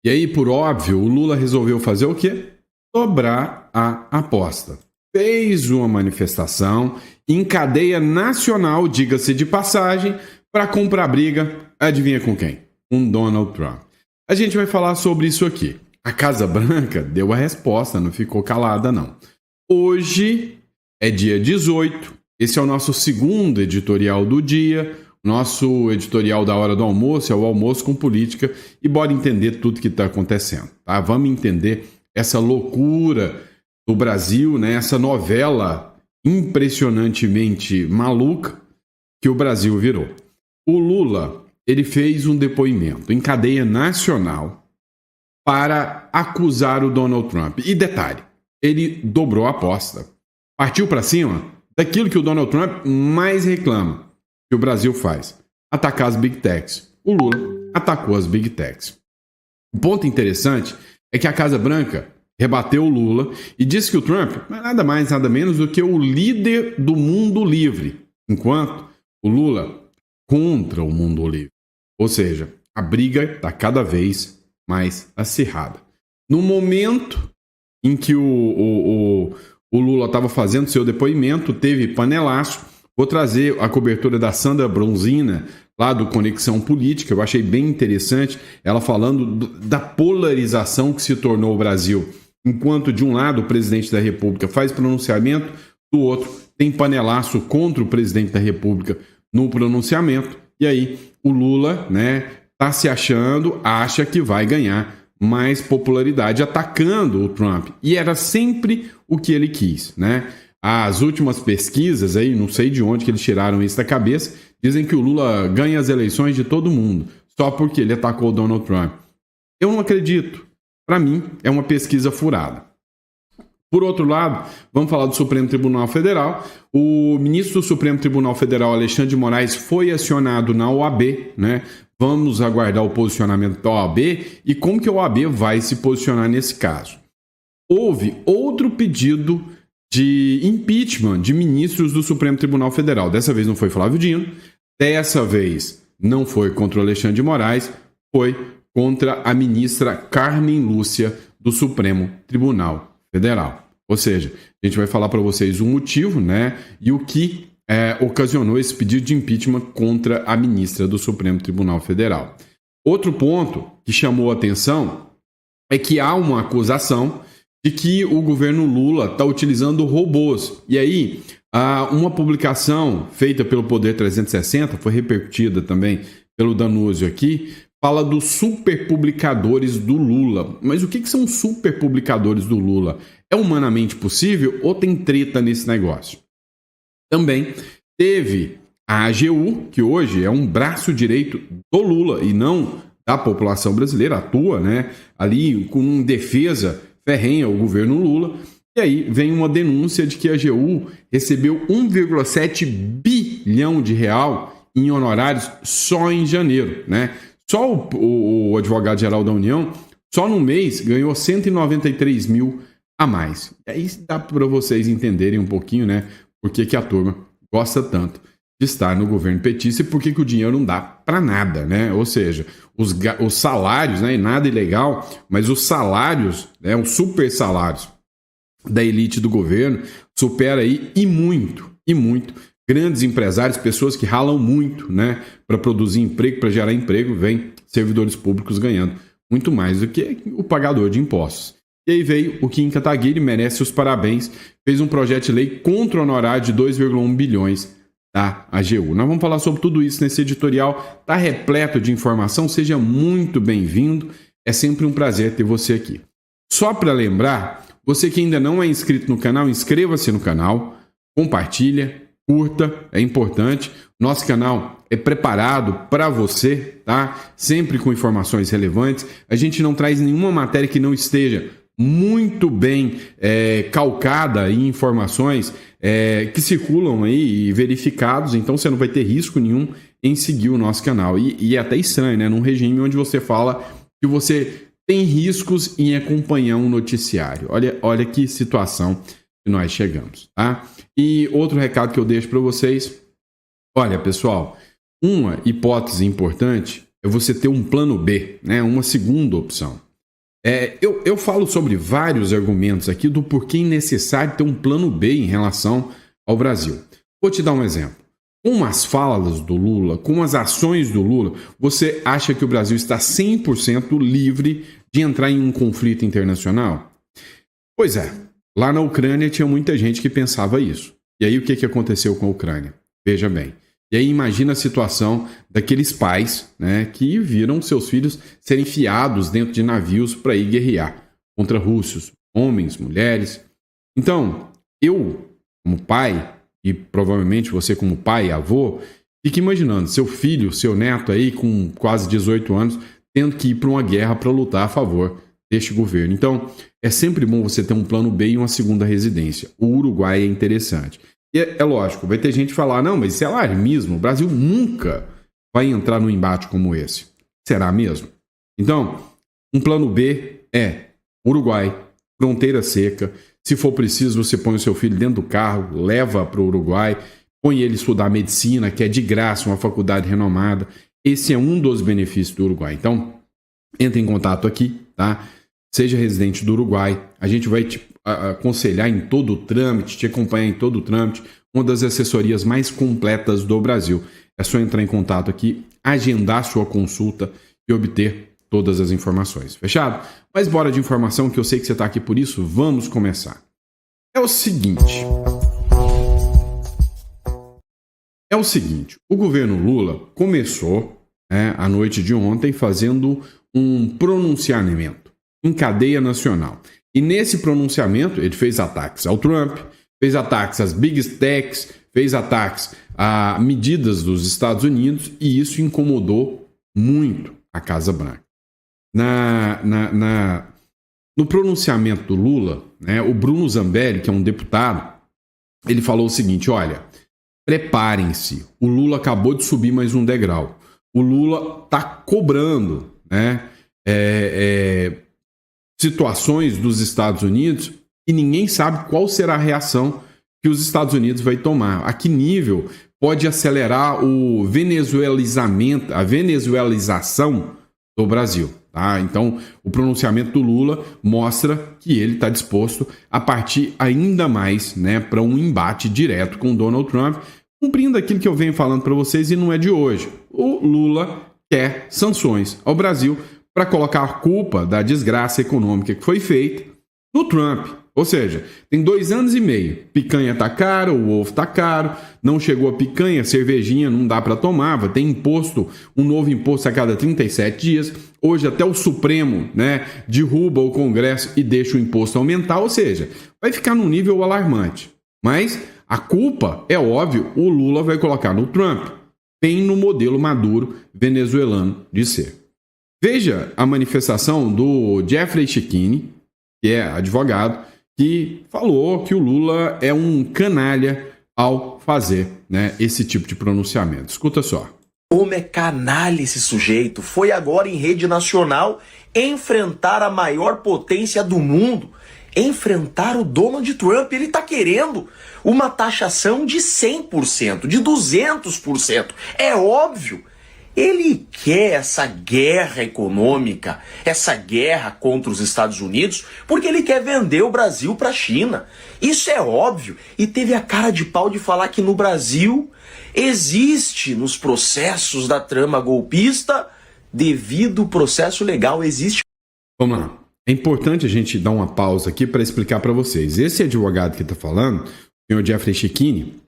E aí, por óbvio, o Lula resolveu fazer o quê? Dobrar a aposta. Fez uma manifestação em cadeia nacional, diga-se de passagem, para comprar briga, adivinha com quem? Com Donald Trump. A gente vai falar sobre isso aqui. A Casa Branca deu a resposta, não ficou calada não. Hoje é dia 18, esse é o nosso segundo editorial do dia, nosso editorial da hora do almoço, é o almoço com política, e bora entender tudo que está acontecendo, tá? Vamos entender essa loucura do Brasil, né? Essa novela impressionantemente maluca que o Brasil virou. O Lula, ele fez um depoimento em cadeia nacional para acusar o Donald Trump. E detalhe, ele dobrou a aposta. Partiu para cima daquilo que o Donald Trump mais reclama que o Brasil faz: atacar as Big Techs. O Lula atacou as Big Techs. O ponto interessante é que a Casa Branca rebateu o Lula e disse que o Trump não é nada mais, nada menos do que o líder do mundo livre, enquanto o Lula contra o mundo livre. Ou seja, a briga está cada vez mais acirrada. No momento em que o Lula estava fazendo seu depoimento, teve panelaço. Vou trazer a cobertura da Sandra Bronzina, lá do Conexão Política. Eu achei bem interessante ela falando da polarização que se tornou o Brasil. Enquanto de um lado o presidente da República faz pronunciamento, do outro tem panelaço contra o presidente da República no pronunciamento. E aí o Lula, né, tá se achando, acha que vai ganhar mais popularidade atacando o Trump. E era sempre o que ele quis, né? As últimas pesquisas aí, não sei de onde que eles tiraram isso da cabeça, dizem que o Lula ganha as eleições de todo mundo, só porque ele atacou o Donald Trump. Eu não acredito. Para mim, é uma pesquisa furada. Por outro lado, vamos falar do Supremo Tribunal Federal. O ministro do Supremo Tribunal Federal, Alexandre de Moraes, foi acionado na OAB, né? Vamos aguardar o posicionamento da OAB e como que a OAB vai se posicionar nesse caso. Houve outro pedido de impeachment de ministros do Supremo Tribunal Federal. Dessa vez não foi Flávio Dino, dessa vez não foi contra o Alexandre de Moraes, foi contra a ministra Carmen Lúcia do Supremo Tribunal Federal. Ou seja, a gente vai falar para vocês o motivo, né, e o que ocasionou esse pedido de impeachment contra a ministra do Supremo Tribunal Federal. Outro ponto que chamou a atenção é que há uma acusação de que o governo Lula está utilizando robôs. E aí, uma publicação feita pelo Poder 360, foi repercutida também pelo Danúzio aqui, fala dos superpublicadores do Lula. Mas o que são superpublicadores do Lula? É humanamente possível ou tem treta nesse negócio? Também teve a AGU, que hoje é um braço direito do Lula e não da população brasileira, atua, né, ali com defesa ferrenha ao governo Lula. E aí vem uma denúncia de que a AGU recebeu 1,7 bilhão de real em honorários só em janeiro, né? Só o advogado-geral da União, só no mês, ganhou 193 mil a mais. E aí dá para vocês entenderem um pouquinho, né, por que a turma gosta tanto de estar no governo petista e por que o dinheiro não dá para nada, né? Ou seja, os salários, né, nada ilegal, mas os salários, né, os super salários da elite do governo supera aí e muito, grandes empresários, pessoas que ralam muito, né, para produzir emprego, para gerar emprego, vem servidores públicos ganhando muito mais do que o pagador de impostos. E aí veio o Kim Kataguiri, merece os parabéns, fez um projeto de lei contra o honorário de 2,1 bilhões da AGU. Nós vamos falar sobre tudo isso nesse editorial, está repleto de informação, seja muito bem-vindo, é sempre um prazer ter você aqui. Só para lembrar, você que ainda não é inscrito no canal, inscreva-se no canal, compartilha, curta, é importante. Nosso canal é preparado para você, tá? Sempre com informações relevantes. A gente não traz nenhuma matéria que não esteja muito bem calcada em informações que circulam aí e verificados, então você não vai ter risco nenhum em seguir o nosso canal. E é até estranho, né? Num regime onde você fala que você tem riscos em acompanhar um noticiário. Olha que situação que nós chegamos, tá? E outro recado que eu deixo para vocês, olha, pessoal, uma hipótese importante é você ter um plano B, né? Uma segunda opção. Eu falo sobre vários argumentos aqui do porquê é necessário ter um plano B em relação ao Brasil. Vou te dar um exemplo. Com as falas do Lula, com as ações do Lula, você acha que o Brasil está 100% livre de entrar em um conflito internacional? Pois é, lá na Ucrânia tinha muita gente que pensava isso. E aí o que aconteceu com a Ucrânia? Veja bem. E aí imagina a situação daqueles pais, né, que viram seus filhos serem enfiados dentro de navios para ir guerrear contra russos, homens, mulheres. Então, eu, como pai, e provavelmente você como pai e avô, fique imaginando seu filho, seu neto aí com quase 18 anos, tendo que ir para uma guerra para lutar a favor deste governo. Então, é sempre bom você ter um plano B e uma segunda residência. O Uruguai é interessante. E é lógico, vai ter gente que falar, não, mas isso é alarmismo, o Brasil nunca vai entrar num embate como esse. Será mesmo? Então, um plano B é Uruguai, fronteira seca. Se for preciso, você põe o seu filho dentro do carro, leva para o Uruguai, põe ele estudar medicina, que é de graça, uma faculdade renomada. Esse é um dos benefícios do Uruguai. Então, entre em contato aqui, tá? Seja residente do Uruguai. A gente vai te aconselhar em todo o trâmite, te acompanhar em todo o trâmite, uma das assessorias mais completas do Brasil. É só entrar em contato aqui, agendar sua consulta e obter todas as informações. Fechado? Mas bora de informação, que eu sei que você está aqui por isso. Vamos começar. É o seguinte, o governo Lula começou, a noite de ontem, fazendo um pronunciamento em cadeia nacional. E nesse pronunciamento, ele fez ataques ao Trump, fez ataques às Big Techs, fez ataques a medidas dos Estados Unidos, e isso incomodou muito a Casa Branca. No pronunciamento do Lula, o Bruno Zambelli, que é um deputado, ele falou o seguinte, olha, preparem-se, o Lula acabou de subir mais um degrau. O Lula está cobrando, situações dos Estados Unidos e ninguém sabe qual será a reação que os Estados Unidos vai tomar. A que nível pode acelerar a venezuelização do Brasil. Tá? Então, o pronunciamento do Lula mostra que ele está disposto a partir ainda mais para um embate direto com Donald Trump, cumprindo aquilo que eu venho falando para vocês e não é de hoje. O Lula quer sanções ao Brasil para colocar a culpa da desgraça econômica que foi feita no Trump. Ou seja, tem 2 anos e meio, picanha tá caro, o ovo tá caro, não chegou a picanha, cervejinha não dá para tomar, vai ter imposto, um novo imposto a cada 37 dias. Hoje até o Supremo, derruba o Congresso e deixa o imposto aumentar, ou seja, vai ficar num nível alarmante. Mas a culpa, é óbvio, o Lula vai colocar no Trump, bem no modelo Maduro venezuelano de ser. Veja a manifestação do Jeffrey Chechini, que é advogado, que falou que o Lula é um canalha ao fazer esse tipo de pronunciamento. Escuta só. Como é canalha esse sujeito. Foi agora em rede nacional enfrentar a maior potência do mundo, enfrentar o Donald Trump. Ele está querendo uma taxação de 100%, de 200%. É óbvio. Ele quer essa guerra econômica, essa guerra contra os Estados Unidos, porque ele quer vender o Brasil para a China. Isso é óbvio. E teve a cara de pau de falar que no Brasil existe, nos processos da trama golpista, devido ao processo legal, existe... Vamos lá. É importante a gente dar uma pausa aqui para explicar para vocês. Esse advogado que está falando, o senhor Jeffrey Chechini,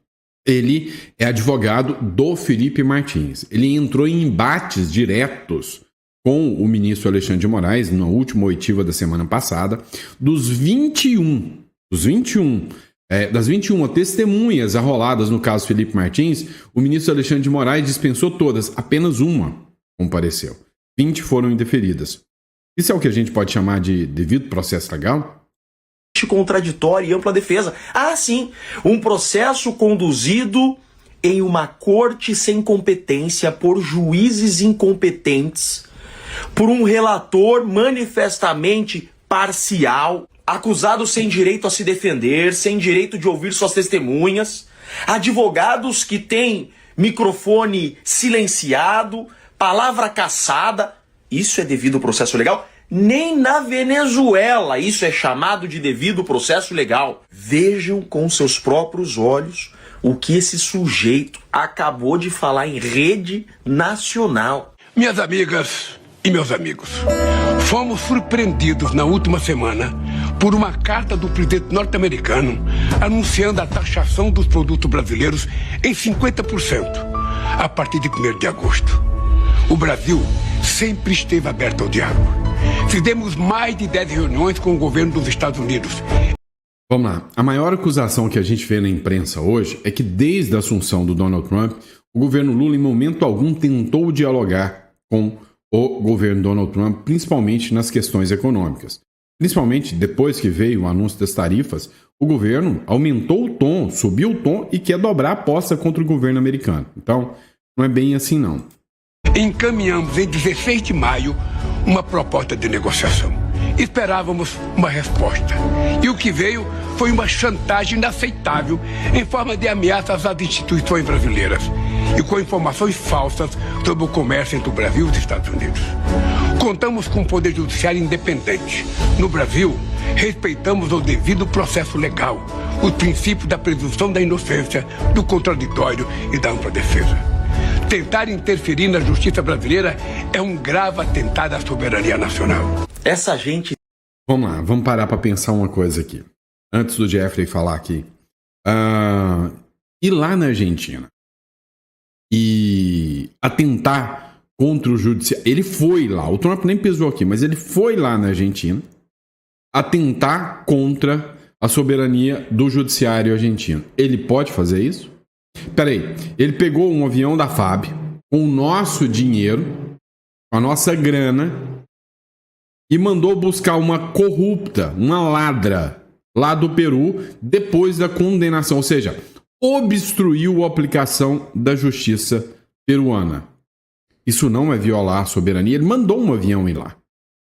ele é advogado do Felipe Martins. Ele entrou em embates diretos com o ministro Alexandre de Moraes na última oitiva da semana passada. Das 21 testemunhas arroladas no caso Felipe Martins, o ministro Alexandre de Moraes dispensou todas, apenas uma compareceu. 20 foram indeferidas. Isso é o que a gente pode chamar de devido processo legal? Contraditória e ampla defesa. Ah, sim, um processo conduzido em uma corte sem competência por juízes incompetentes, por um relator manifestamente parcial, acusado sem direito a se defender, sem direito de ouvir suas testemunhas, advogados que têm microfone silenciado, palavra cassada. Isso é devido ao processo legal? Nem na Venezuela isso é chamado de devido processo legal. Vejam com seus próprios olhos o que esse sujeito acabou de falar em rede nacional. Minhas amigas e meus amigos, fomos surpreendidos na última semana por uma carta do presidente norte-americano anunciando a taxação dos produtos brasileiros em 50% a partir de 1º de agosto. O Brasil sempre esteve aberto ao diálogo. Fizemos mais de 10 reuniões com o governo dos Estados Unidos. Vamos lá. A maior acusação que a gente vê na imprensa hoje é que desde a assunção do Donald Trump, o governo Lula em momento algum tentou dialogar com o governo Donald Trump, principalmente nas questões econômicas. Principalmente depois que veio o anúncio das tarifas, o governo aumentou o tom, subiu o tom e quer dobrar a aposta contra o governo americano. Então, não é bem assim não. Encaminhamos em 16 de maio uma proposta de negociação. Esperávamos uma resposta. E o que veio foi uma chantagem inaceitável em forma de ameaças às instituições brasileiras e com informações falsas sobre o comércio entre o Brasil e os Estados Unidos. Contamos com um poder judiciário independente. No Brasil, respeitamos o devido processo legal, os princípios da presunção da inocência, do contraditório e da ampla defesa. Tentar interferir na justiça brasileira é um grave atentado à soberania nacional. Essa gente... Vamos lá, vamos parar para pensar uma coisa aqui. Antes do Jeffrey falar aqui. Ir lá na Argentina e atentar contra o judiciário. Ele foi lá, o Trump nem pisou aqui, mas ele foi lá na Argentina atentar contra a soberania do judiciário argentino. Ele pode fazer isso? Peraí, ele pegou um avião da FAB com o nosso dinheiro, com a nossa grana, e mandou buscar uma corrupta, uma ladra, lá do Peru, depois da condenação. Ou seja, obstruiu a aplicação da justiça peruana. Isso não é violar a soberania. Ele mandou um avião ir lá.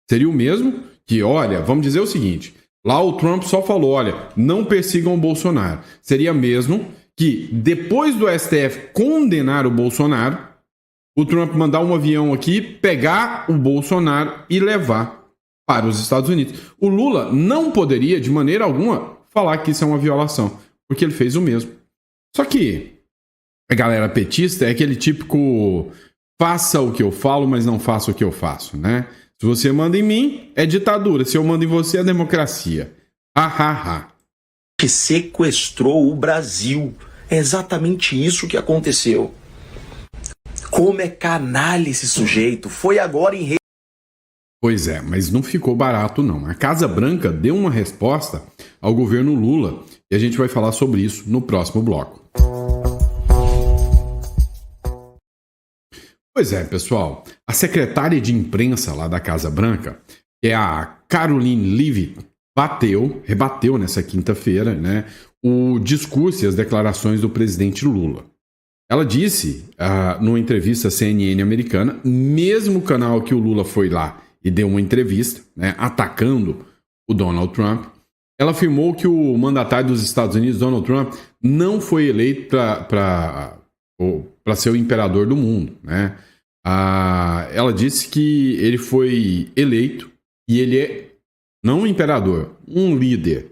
Seria o mesmo que, olha, vamos dizer o seguinte, lá o Trump só falou, olha, não persigam o Bolsonaro. Seria mesmo que, depois do STF condenar o Bolsonaro, o Trump mandar um avião aqui, pegar o Bolsonaro e levar para os Estados Unidos. O Lula não poderia, de maneira alguma, falar que isso é uma violação, porque ele fez o mesmo. Só que a galera petista é aquele típico faça o que eu falo, mas não faça o que eu faço, né? Se você manda em mim, é ditadura. Se eu mando em você, é democracia. Que sequestrou o Brasil. É exatamente isso que aconteceu. Como é canalha esse sujeito. Foi agora em... Pois é, mas não ficou barato não. A Casa Branca deu uma resposta ao governo Lula e a gente vai falar sobre isso no próximo bloco. Pois é, pessoal. A secretária de imprensa lá da Casa Branca, que é a Karoline Leavitt, rebateu nessa quinta-feira, né, o discurso e as declarações do presidente Lula. Ela disse, numa entrevista à CNN americana, mesmo canal que o Lula foi lá e deu uma entrevista, né, atacando o Donald Trump, ela afirmou que o mandatário dos Estados Unidos, Donald Trump, não foi eleito para ser o imperador do mundo, né? Ela disse que ele foi eleito e ele é não um imperador, um líder,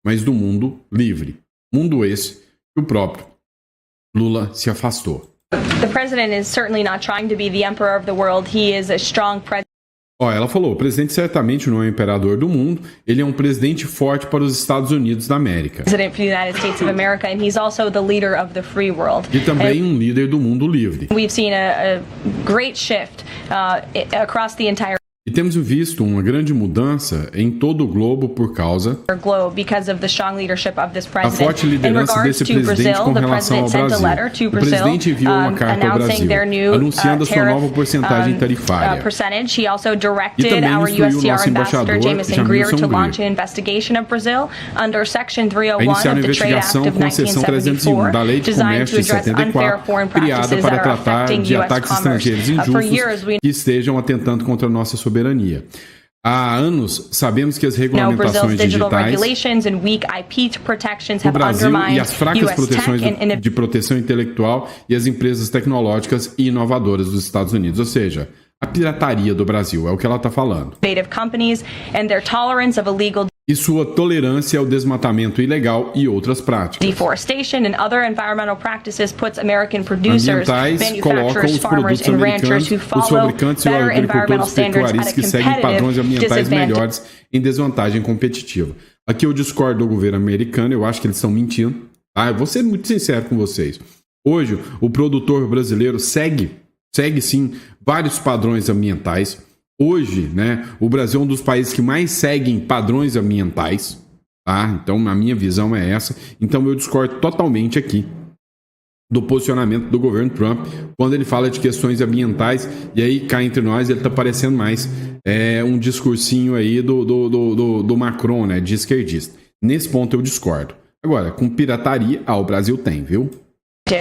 mas do mundo livre. Mundo esse que o próprio Lula se afastou. The president is certainly not trying to be the emperor of the world. He is a strong president. Ela falou, o presidente certamente não é o imperador do mundo, ele é um presidente forte para os Estados Unidos da América. President for the United States of America, and he's also the leader of the free world. E também um líder do mundo livre. We've seen a great shift across the entire E temos visto uma grande mudança em todo o globo por causa da forte liderança desse presidente com relação ao Brasil. O presidente enviou uma carta ao Brasil, anunciando a sua nova porcentagem tarifária. E também instruiu o nosso embaixador, Jamison Greer, a iniciar uma investigação com a seção 301 da Lei de Comércio de 74, criada para tratar de ataques estrangeiros injustos que estejam atentando contra a nossa soberania. Há anos, sabemos que as regulamentações digitais no Brasil e as fracas proteções de proteção intelectual e as empresas tecnológicas e inovadoras dos Estados Unidos. Ou seja, a pirataria do Brasil, é o que ela está falando. Companies and their tolerance of illegal E sua tolerância ao desmatamento ilegal e outras práticas. Deforestation and other environmental practices puts American producers, Ambientais colocam manufacturers, os farmers produtos and ranchers americanos, who os follow fabricantes e os better environmental agricultores standards at pecuaristas a que seguem padrões ambientais disadvantage. melhores em desvantagem competitiva. Aqui eu discordo do governo americano, eu acho que eles estão mentindo. Tá? Eu vou ser muito sincero com vocês. Hoje, o produtor brasileiro segue sim vários padrões ambientais. Hoje, né, o Brasil é um dos países que mais seguem padrões ambientais. Tá? Então, a minha visão é essa. Então, eu discordo totalmente aqui do posicionamento do governo Trump quando ele fala de questões ambientais. E aí, cá entre nós, ele está parecendo mais um discursinho aí do Macron, né, de esquerdista. Nesse ponto, eu discordo. Agora, com pirataria, o Brasil tem, viu?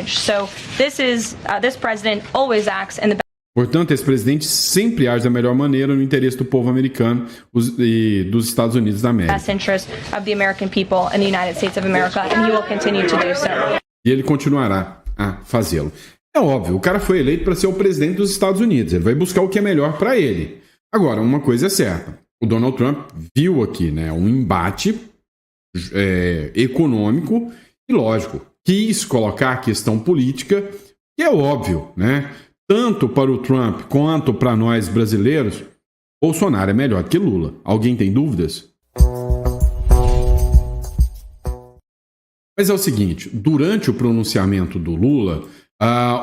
So this president always acts in the Portanto, esse presidente sempre age da melhor maneira no interesse do povo americano e dos Estados Unidos da América. best interest of the American people and the United States of America, and he will continue to do so. E ele continuará a fazê-lo. É óbvio, o cara foi eleito para ser o presidente dos Estados Unidos. Ele vai buscar o que é melhor para ele. Agora, uma coisa é certa. O Donald Trump viu aqui, né, um embate econômico e, lógico, quis colocar a questão política, que é óbvio, né? Tanto para o Trump quanto para nós brasileiros, Bolsonaro é melhor que Lula. Alguém tem dúvidas? Mas é o seguinte, durante o pronunciamento do Lula,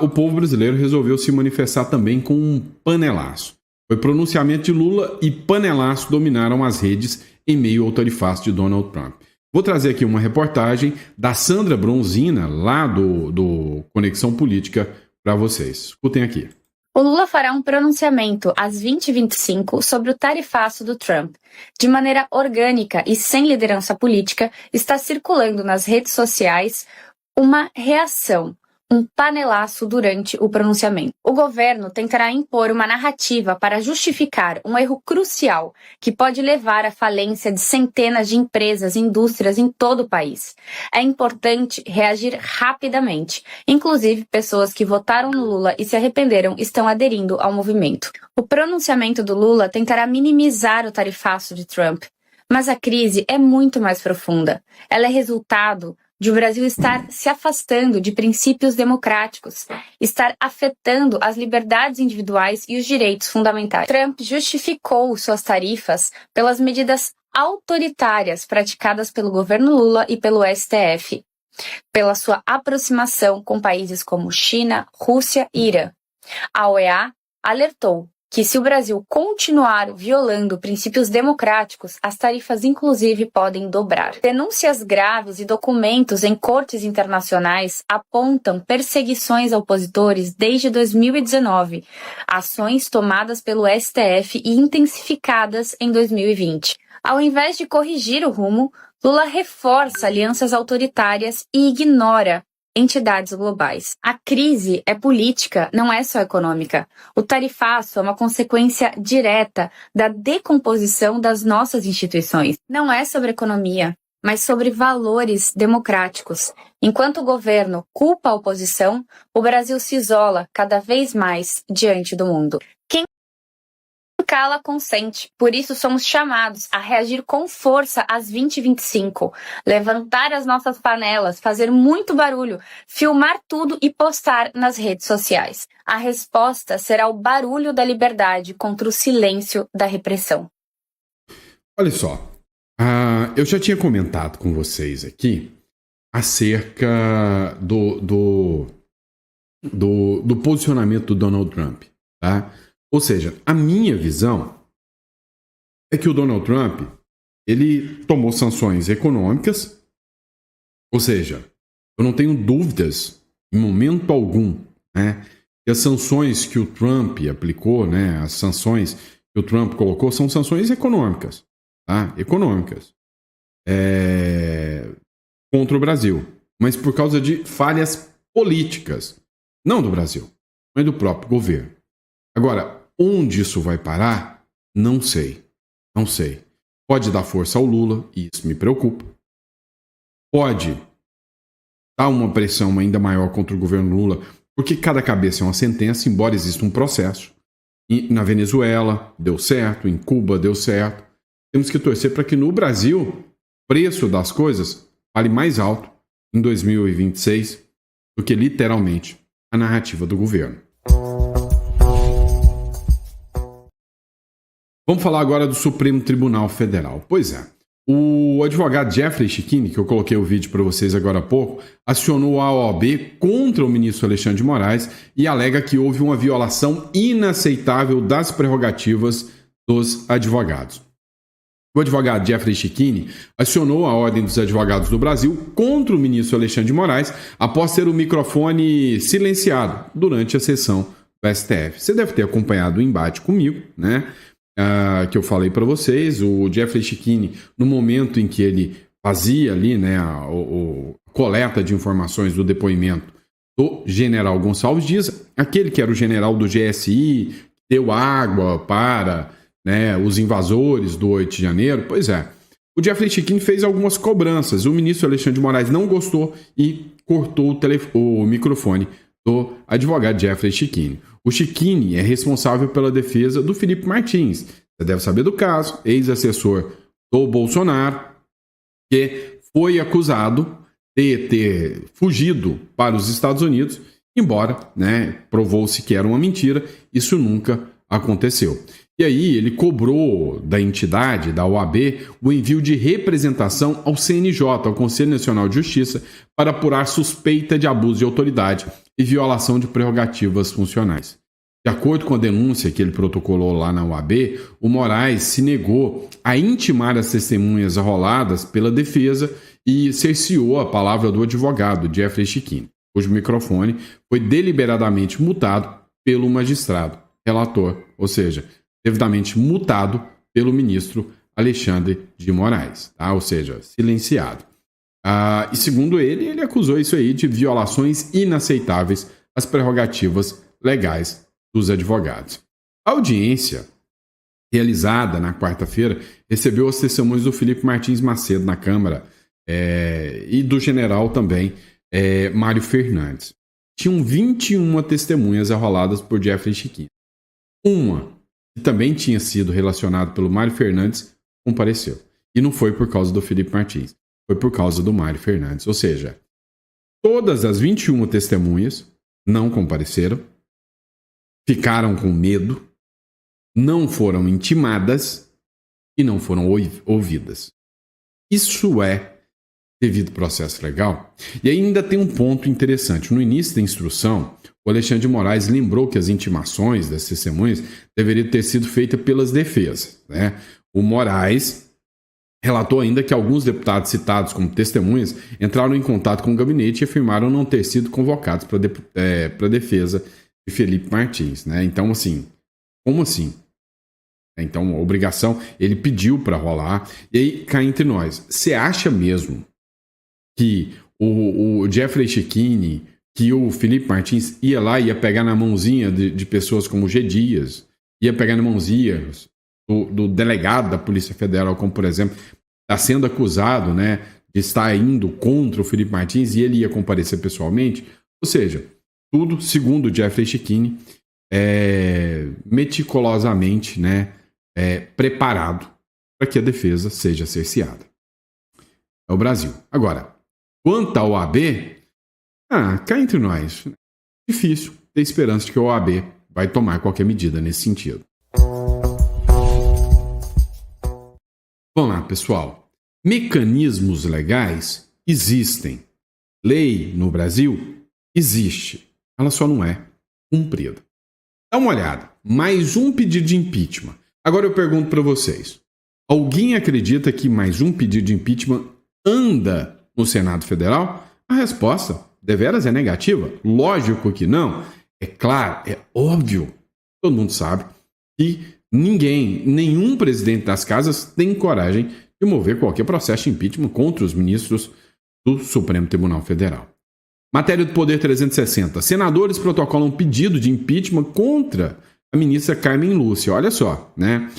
o povo brasileiro resolveu se manifestar também com um panelaço. Foi pronunciamento de Lula e panelaço dominaram as redes em meio ao tarifaço de Donald Trump. Vou trazer aqui uma reportagem da Sandra Bronzina, lá do Conexão Política, para vocês. Escutem aqui. O Lula fará um pronunciamento às 20h25 sobre o tarifaço do Trump. De maneira orgânica e sem liderança política, está circulando nas redes sociais uma reação, um panelaço durante o pronunciamento. O governo tentará impor uma narrativa para justificar um erro crucial que pode levar à falência de centenas de empresas e indústrias em todo o país. É importante reagir rapidamente. Inclusive, pessoas que votaram no Lula e se arrependeram estão aderindo ao movimento. O pronunciamento do Lula tentará minimizar o tarifaço de Trump. Mas a crise é muito mais profunda. Ela é resultado de o Brasil estar se afastando de princípios democráticos, estar afetando as liberdades individuais e os direitos fundamentais. Trump justificou suas tarifas pelas medidas autoritárias praticadas pelo governo Lula e pelo STF, pela sua aproximação com países como China, Rússia e Irã. A OEA alertou que se o Brasil continuar violando princípios democráticos, as tarifas inclusive podem dobrar. Denúncias graves e documentos em cortes internacionais apontam perseguições a opositores desde 2019, ações tomadas pelo STF e intensificadas em 2020. Ao invés de corrigir o rumo, Lula reforça alianças autoritárias e ignora entidades globais. A crise é política, não é só econômica. O tarifaço é uma consequência direta da decomposição das nossas instituições. Não é sobre economia, mas sobre valores democráticos. Enquanto o governo culpa a oposição, o Brasil se isola cada vez mais diante do mundo. Quem cala consente. Por isso somos chamados a reagir com força às 20h25, levantar as nossas panelas, fazer muito barulho, filmar tudo e postar nas redes sociais. A resposta será o barulho da liberdade contra o silêncio da repressão. Olha só, eu já tinha comentado com vocês aqui acerca do posicionamento do Donald Trump, tá? Ou seja, a minha visão é que o Donald Trump, ele tomou sanções econômicas, ou seja, eu não tenho dúvidas, em momento algum, né, que as sanções que o Trump aplicou, né, as sanções que o Trump colocou são sanções econômicas, tá? Econômicas, contra o Brasil, mas por causa de falhas políticas, não do Brasil, mas do próprio governo. Agora, onde isso vai parar? Não sei. Não sei. Pode dar força ao Lula, e isso me preocupa. Pode dar uma pressão ainda maior contra o governo Lula, porque cada cabeça é uma sentença, embora exista um processo. Na Venezuela deu certo, em Cuba deu certo. Temos que torcer para que no Brasil o preço das coisas fale mais alto em 2026 do que literalmente a narrativa do governo. Vamos falar agora do Supremo Tribunal Federal. Pois é, o advogado Jeffrey Schichini, que eu coloquei o vídeo para vocês agora há pouco, acionou a OAB contra o ministro Alexandre de Moraes e alega que houve uma violação inaceitável das prerrogativas dos advogados. O advogado Jeffrey Schichini acionou a Ordem dos Advogados do Brasil contra o ministro Alexandre de Moraes após ter o microfone silenciado durante a sessão do STF. Você deve ter acompanhado o embate comigo, né? Que eu falei para vocês. O Jeffrey Schichini, no momento em que ele fazia ali, né, a coleta de informações do depoimento do general Gonçalves Dias, aquele que era o general do GSI, deu água para, né, os invasores do 8 de janeiro, pois é, o Jeffrey Schichini fez algumas cobranças. O ministro Alexandre de Moraes não gostou e cortou o microfone do advogado Jeffrey Schichini. O Schichini é responsável pela defesa do Felipe Martins. Você deve saber do caso, ex-assessor do Bolsonaro, que foi acusado de ter fugido para os Estados Unidos, embora, né, provou-se que era uma mentira, isso nunca aconteceu. E aí ele cobrou da entidade, da OAB, o envio de representação ao CNJ, ao Conselho Nacional de Justiça, para apurar suspeita de abuso de autoridade e violação de prerrogativas funcionais. De acordo com a denúncia que ele protocolou lá na OAB, o Moraes se negou a intimar as testemunhas arroladas pela defesa e cerceou a palavra do advogado Jeffrey Schichini, cujo microfone foi deliberadamente mutado pelo magistrado relator, ou seja, devidamente mutado pelo ministro Alexandre de Moraes, tá? Ou seja, silenciado. E segundo ele acusou isso aí de violações inaceitáveis às prerrogativas legais dos advogados. A audiência, realizada na quarta-feira, recebeu as testemunhas do Felipe Martins Macedo na Câmara e do general também, Mário Fernandes. Tinham 21 testemunhas arroladas por Jeffrey Schichini. Uma, que também tinha sido relacionada pelo Mário Fernandes, compareceu. E não foi por causa do Felipe Martins, foi por causa do Mário Fernandes. Ou seja, todas as 21 testemunhas não compareceram, ficaram com medo, não foram intimadas e não foram ouvidas. Isso é devido processo legal. E ainda tem um ponto interessante. No início da instrução, o Alexandre de Moraes lembrou que as intimações das testemunhas deveriam ter sido feitas pelas defesas, né? O Moraes relatou ainda que alguns deputados citados como testemunhas entraram em contato com o gabinete e afirmaram não ter sido convocados para a defesa de Felipe Martins, né? Então, assim, como assim? Então, a obrigação, ele pediu para rolar. E aí, cá entre nós, você acha mesmo que o Jeffrey Schichini, que o Felipe Martins ia lá e ia pegar na mãozinha de pessoas como G. Dias, ia pegar na mãozinha do delegado da Polícia Federal, como, por exemplo, está sendo acusado, né, de estar indo contra o Felipe Martins e ele ia comparecer pessoalmente? Ou seja, tudo, segundo o Jeffrey Schichini, meticulosamente, né, preparado para que a defesa seja cerceada. É o Brasil. Agora, quanto ao OAB, cá entre nós, difícil ter esperança de que a OAB vai tomar qualquer medida nesse sentido. Vamos lá, pessoal. Mecanismos legais existem. Lei no Brasil existe. Ela só não é cumprida. Dá uma olhada. Mais um pedido de impeachment. Agora eu pergunto para vocês. Alguém acredita que mais um pedido de impeachment anda no Senado Federal? A resposta, deveras, é negativa. Lógico que não. É claro, é óbvio. Todo mundo sabe que nenhum presidente das casas tem coragem de mover qualquer processo de impeachment contra os ministros do Supremo Tribunal Federal. Matéria do Poder 360. Senadores protocolam um pedido de impeachment contra a ministra Carmen Lúcia. Olha só, né?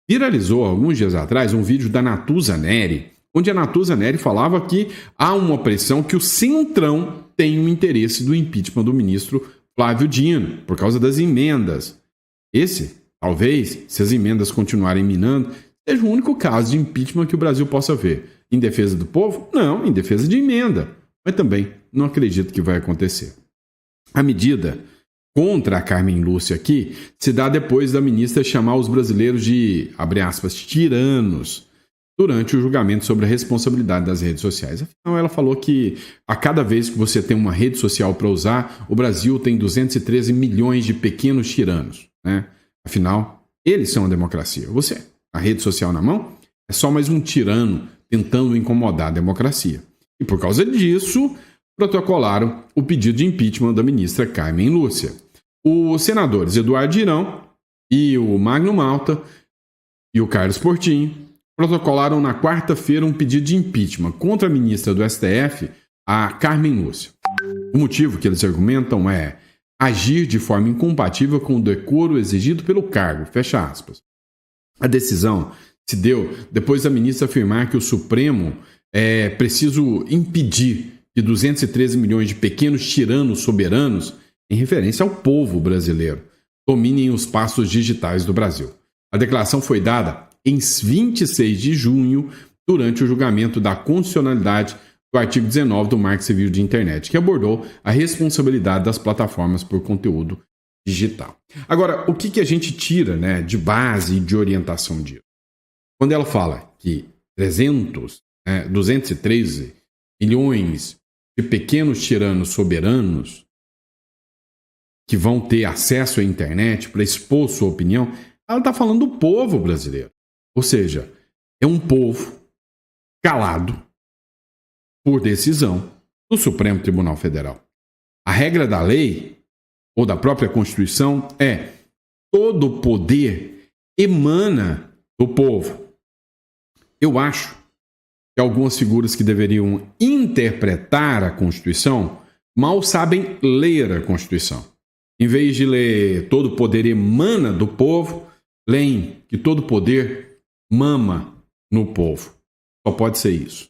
Viralizou alguns dias atrás um vídeo da Natuza Neri, onde a Natuza Neri falava que há uma pressão que o Centrão tem um interesse do impeachment do ministro Flávio Dino, por causa das emendas. Esse, talvez, se as emendas continuarem minando, seja o único caso de impeachment que o Brasil possa ver. Em defesa do povo? Não, em defesa de emenda. Mas também não acredito que vai acontecer. A medida contra a Carmen Lúcia aqui se dá depois da ministra chamar os brasileiros de, abre aspas, tiranos, durante o julgamento sobre a responsabilidade das redes sociais. Afinal, ela falou que a cada vez que você tem uma rede social para usar, o Brasil tem 213 milhões de pequenos tiranos, né? Afinal, eles são a democracia. Você, a rede social na mão, é só mais um tirano tentando incomodar a democracia. E por causa disso, protocolaram o pedido de impeachment da ministra Carmen Lúcia. Os senadores Eduardo Girão e o Magno Malta e o Carlos Portinho protocolaram na quarta-feira um pedido de impeachment contra a ministra do STF, a Carmen Lúcia. O motivo que eles argumentam é agir de forma incompatível com o decoro exigido pelo cargo, fecha aspas. A decisão se deu depois da ministra afirmar que o Supremo é preciso impedir que 213 milhões de pequenos tiranos soberanos, em referência ao povo brasileiro, dominem os passos digitais do Brasil. A declaração foi dada em 26 de junho, durante o julgamento da constitucionalidade do artigo 19 do Marco Civil de Internet, que abordou a responsabilidade das plataformas por conteúdo digital. Agora, o que a gente tira, né, de base e de orientação disso? Quando ela fala que 213 milhões de pequenos tiranos soberanos que vão ter acesso à internet para expor sua opinião, ela está falando do povo brasileiro. Ou seja, é um povo calado por decisão do Supremo Tribunal Federal. A regra da lei, ou da própria Constituição, é todo poder emana do povo. Eu acho que algumas figuras que deveriam interpretar a Constituição mal sabem ler a Constituição. Em vez de ler todo poder emana do povo, leem que todo poder mama no povo. Só pode ser isso.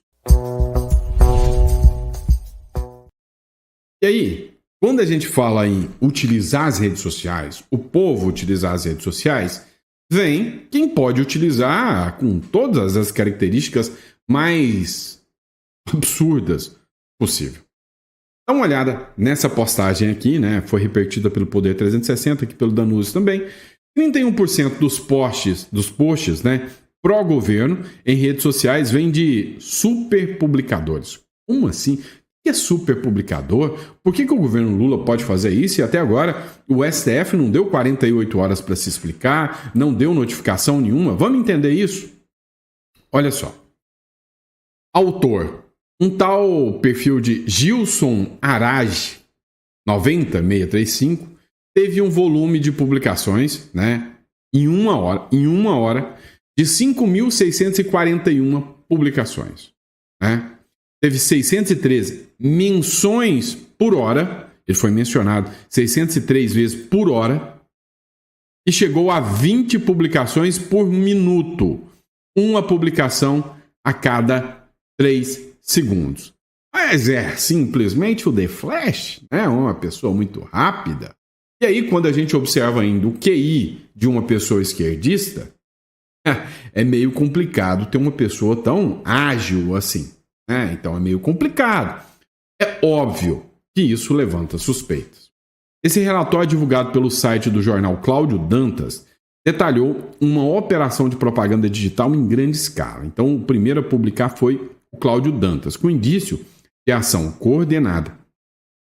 E aí, quando a gente fala em utilizar as redes sociais, o povo utilizar as redes sociais, vem quem pode utilizar com todas as características mais absurdas possível. Dá uma olhada nessa postagem aqui, né? Foi repertida pelo Poder 360, aqui pelo Danúzio também. 31% dos posts, né, pró-governo em redes sociais vem de superpublicadores. Como assim? O que é superpublicador? Por que o governo Lula pode fazer isso? E até agora o STF não deu 48 horas para se explicar, não deu notificação nenhuma. Vamos entender isso? Olha só. Autor. Um tal perfil de Gilson Arage, 90635, teve um volume de publicações, né, em uma hora de 5.641 publicações. Né? Teve 613 menções por hora, ele foi mencionado 603 vezes por hora, e chegou a 20 publicações por minuto, uma publicação a cada 3 segundos. Mas é simplesmente o The Flash, né? Uma pessoa muito rápida. E aí, quando a gente observa ainda o QI de uma pessoa esquerdista, é meio complicado ter uma pessoa tão ágil assim. Né? Então é meio complicado. É óbvio que isso levanta suspeitas. Esse relatório divulgado pelo site do jornal Cláudio Dantas detalhou uma operação de propaganda digital em grande escala. Então, o primeiro a publicar foi o Cláudio Dantas, com indício de ação coordenada,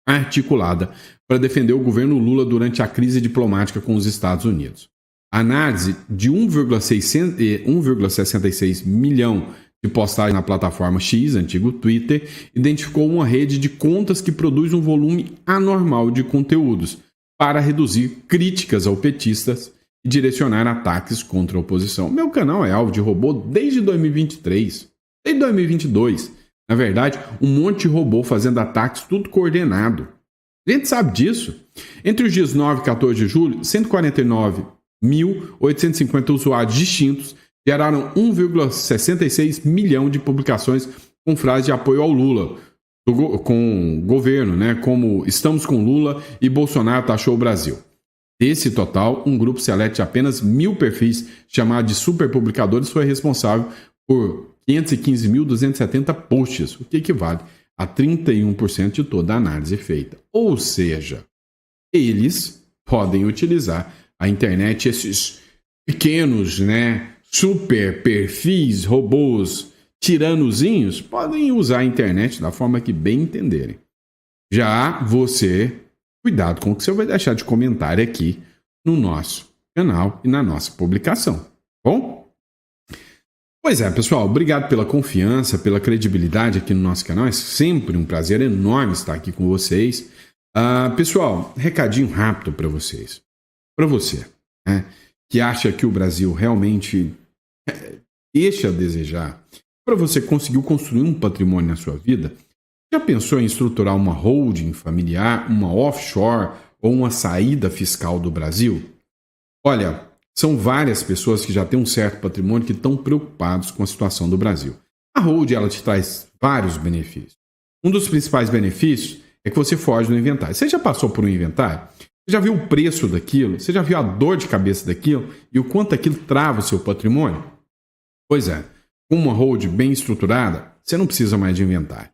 articulada, para defender o governo Lula durante a crise diplomática com os Estados Unidos. A análise de 1,66 milhão de postagens na plataforma X, antigo Twitter, identificou uma rede de contas que produz um volume anormal de conteúdos para reduzir críticas ao petistas e direcionar ataques contra a oposição. Meu canal é alvo de robô desde 2023. Desde 2022, na verdade, um monte de robô fazendo ataques, tudo coordenado. A gente sabe disso. Entre os dias 9 e 14 de julho, 149.850 usuários distintos geraram 1,66 milhão de publicações com frases de apoio ao Lula, com o governo, né? Como "estamos com Lula" e "Bolsonaro taxou o Brasil". Desse total, um grupo seleto de apenas 1.000 perfis, chamado de superpublicadores, foi responsável por 515.270 posts, o que equivale a 31% de toda a análise feita. Ou seja, eles podem utilizar a internet, esses pequenos, super perfis, robôs, tiranozinhos, podem usar a internet da forma que bem entenderem. Já você, cuidado com o que você vai deixar de comentário aqui no nosso canal e na nossa publicação, tá bom? Pois é, pessoal, obrigado pela confiança, pela credibilidade aqui no nosso canal. É sempre um prazer enorme estar aqui com vocês. Pessoal, recadinho rápido para vocês. Para você, que acha que o Brasil realmente deixa a desejar, para você conseguir construir um patrimônio na sua vida, já pensou em estruturar uma holding familiar, uma offshore ou uma saída fiscal do Brasil? Olha, são várias pessoas que já têm um certo patrimônio que estão preocupados com a situação do Brasil. A holding, ela te traz vários benefícios. Um dos principais benefícios é que você foge do inventário. Você já passou por um inventário? Você já viu o preço daquilo? Você já viu a dor de cabeça daquilo? E o quanto aquilo trava o seu patrimônio? Pois é, com uma holding bem estruturada, você não precisa mais de inventário.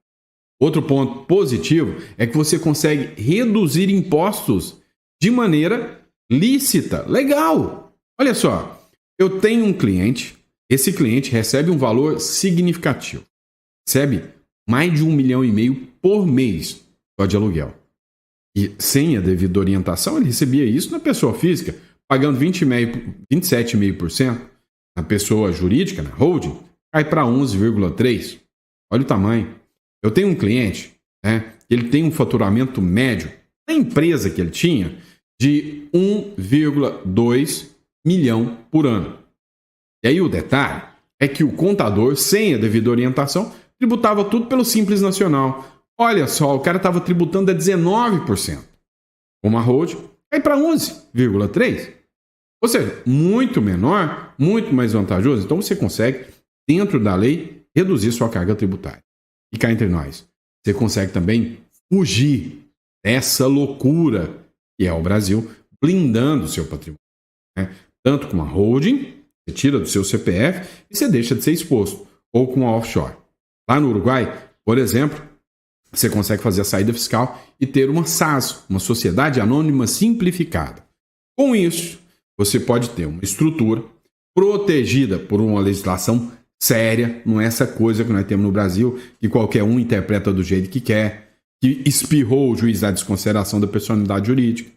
Outro ponto positivo é que você consegue reduzir impostos de maneira lícita. Legal! Olha só, eu tenho um cliente, esse cliente recebe um valor significativo. Recebe mais de 1,5 milhão por mês só de aluguel. E sem a devida orientação, ele recebia isso na pessoa física, pagando 27,5%. Na pessoa jurídica, na holding, cai para 11,3%. Olha o tamanho. Eu tenho um cliente, ele tem um faturamento médio, na empresa que ele tinha, de 1,2 milhão por ano. E aí o detalhe é que o contador, sem a devida orientação, tributava tudo pelo Simples Nacional. Olha só, o cara estava tributando a 19%. Uma holding cai para 11,3%. Ou seja, muito menor, muito mais vantajoso. Então você consegue, dentro da lei, reduzir sua carga tributária. E cá entre nós, você consegue também fugir dessa loucura que é o Brasil, blindando o seu patrimônio. Tanto com uma holding, você tira do seu CPF e você deixa de ser exposto. Ou com uma offshore. Lá no Uruguai, por exemplo, você consegue fazer a saída fiscal e ter uma SAS, uma Sociedade Anônima Simplificada. Com isso, você pode ter uma estrutura protegida por uma legislação séria, não é essa coisa que nós temos no Brasil, que qualquer um interpreta do jeito que quer, que espirrou o juiz da desconsideração da personalidade jurídica.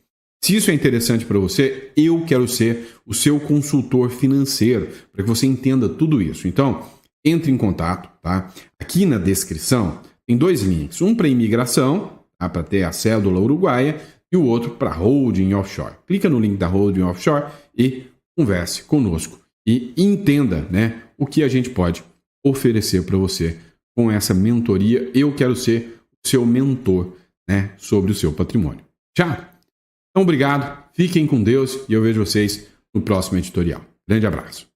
Se isso é interessante para você, eu quero ser o seu consultor financeiro, para que você entenda tudo isso. Então, entre em contato, tá? Aqui na descrição tem 2 links, um para imigração, tá? Para ter a cédula uruguaia, e o outro para holding offshore. Clica no link da holding offshore e converse conosco e entenda, o que a gente pode oferecer para você com essa mentoria. Eu quero ser o seu mentor, sobre o seu patrimônio. Tchau! Então, obrigado, fiquem com Deus e eu vejo vocês no próximo editorial. Grande abraço.